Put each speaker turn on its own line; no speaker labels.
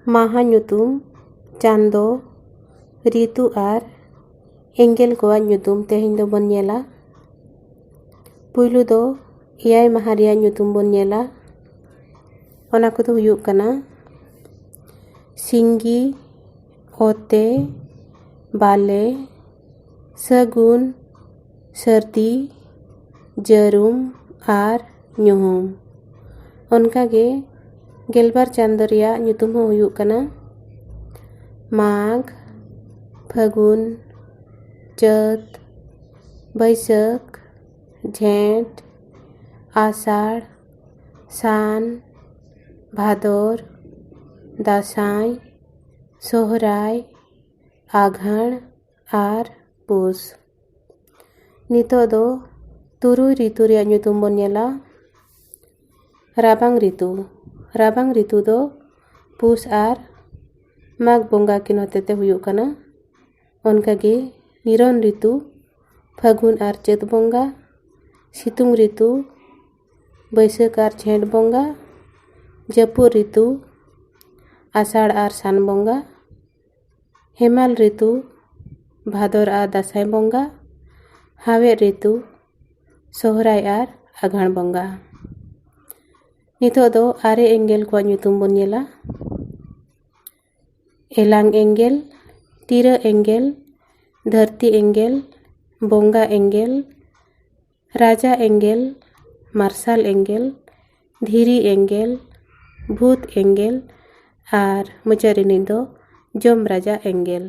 ᱢᱟᱦᱟ ᱧᱩᱛᱩᱢ, ᱪᱟᱸᱫᱳ, ᱨᱤᱛᱩ ᱟᱨ ᱮᱸᱜᱮᱞ ᱠᱚᱣᱟᱜ ᱧᱩᱛᱩᱢ ᱛᱮᱦᱮᱧ ᱫᱚᱵᱚᱱ ᱧᱮᱞᱟ। ᱯᱩᱭᱞᱩ ᱫᱚ 7 ᱢᱟᱦᱟ ᱨᱮᱭᱟᱜ ᱧᱩᱛᱩᱢ ᱵᱚᱱ ᱧᱮᱞᱟ। ᱚᱱᱟ ᱠᱚᱫᱚ ᱦᱩᱭᱩᱜ ᱠᱟᱱᱟ ᱥᱤᱸᱜᱤ, ᱚᱛᱮ, ᱵᱟᱞᱮ, ᱥᱟᱹᱜᱩᱱ, ᱥᱟᱹᱨᱫᱤ, ᱡᱟᱹᱨᱩᱢ ᱟᱨ ᱧᱩᱦᱩᱢ। ᱚᱱᱠᱟᱜᱮ 12 ᱪᱟᱸᱫᱳ ᱨᱮᱭᱟᱜ ᱧᱩᱛᱩᱢ ᱦᱚᱸ ᱦᱩᱭᱩᱜ ᱠᱟᱱᱟ ᱢᱟᱜᱽ, ᱯᱷᱟᱹᱜᱩᱱ, ᱪᱟᱹᱛ, ᱵᱟᱹᱭᱥᱟᱹᱠᱷ, ᱡᱷᱮᱸᱴ, ᱟᱥᱟᱲ, ᱥᱟᱱ, ᱵᱷᱟᱫᱚᱨ, ᱫᱟᱸᱥᱟᱭ, ᱥᱚᱦᱨᱟᱭ, ᱟᱸᱜᱷᱟᱲ ᱟᱨ ᱯᱩᱥ। ᱱᱤᱛᱚᱜ ᱫᱚ 3 ᱨᱤᱛᱩ ᱨᱮᱭᱟᱜ ᱧᱩᱛᱩᱢ ᱵᱚᱱ ᱧᱮᱞᱟ। ᱨᱟᱵᱟᱝ ᱨᱤᱛᱩ। ᱨᱟᱵᱟᱝ ᱨᱤᱛᱩ ᱫᱚ ᱯᱩᱥ ᱟᱨ ᱢᱟᱜᱽ ᱵᱚᱸᱜᱟ ᱠᱤᱱ ᱦᱚᱛᱮᱛᱮ ᱦᱩᱭᱩᱜ ᱠᱟᱱᱟ। ᱚᱱᱠᱟᱜᱮ ᱱᱤᱨᱚᱱ ᱨᱤᱛᱩ ᱯᱷᱟᱹᱜᱩᱱ ᱟᱨ ᱪᱟᱹᱛ ᱵᱚᱸᱜᱟ। ᱥᱤᱛᱩᱝ ᱨᱤᱛᱩ ᱵᱟᱹᱭᱥᱟᱹᱠᱷ ᱟᱨ ᱡᱷᱮᱸᱴ ᱵᱚᱸᱜᱟ। ᱡᱟᱹᱯᱩᱫ ᱨᱤᱛᱩ ᱟᱥᱟᱲ ᱟᱨ ᱥᱟᱱ ᱵᱚᱸᱜᱟ। ᱦᱮᱢᱟᱞ ᱨᱤᱛᱩ ᱵᱷᱟᱫᱚᱨ ᱟᱨ ᱫᱟᱸᱥᱟᱭ ᱵᱚᱸᱜᱟ। ᱦᱟᱣᱮᱫ ᱨᱤᱛᱩ ᱥᱚᱦᱨᱟᱭ ᱟᱨ ᱟᱸᱜᱷᱟᱲ ᱵᱚᱸᱜᱟ। ᱱᱤᱛᱚᱜ ᱫᱚ 9 ᱮᱸᱜᱮᱞ ᱠᱚᱣᱟᱜ ᱧᱩᱛᱩᱢ ᱵᱚᱱ ᱧᱮᱞᱟ। ᱮᱞᱟᱝ ᱮᱸᱜᱮᱞ, ᱛᱤᱨᱟᱹ ᱮᱸᱜᱮᱞ, ᱫᱷᱟᱹᱨᱛᱤ ᱮᱸᱜᱮᱞ, ᱵᱚᱸᱜᱟ ᱮᱸᱜᱮᱞ, ᱨᱟᱡᱟ ᱮᱸᱜᱮᱞ, ᱢᱟᱨᱥᱟᱞ ᱮᱸᱜᱮᱞ, ᱫᱷᱤᱨᱤ ᱮᱸᱜᱮᱞ, ᱵᱷᱩᱛ ᱮᱸᱜᱮᱞ ᱟᱨ ᱢᱩᱪᱟᱹᱫ ᱨᱤᱱᱤᱡ ᱫᱚ ᱡᱚᱢ ᱨᱟᱡᱟ ᱮᱸᱜᱮᱞ।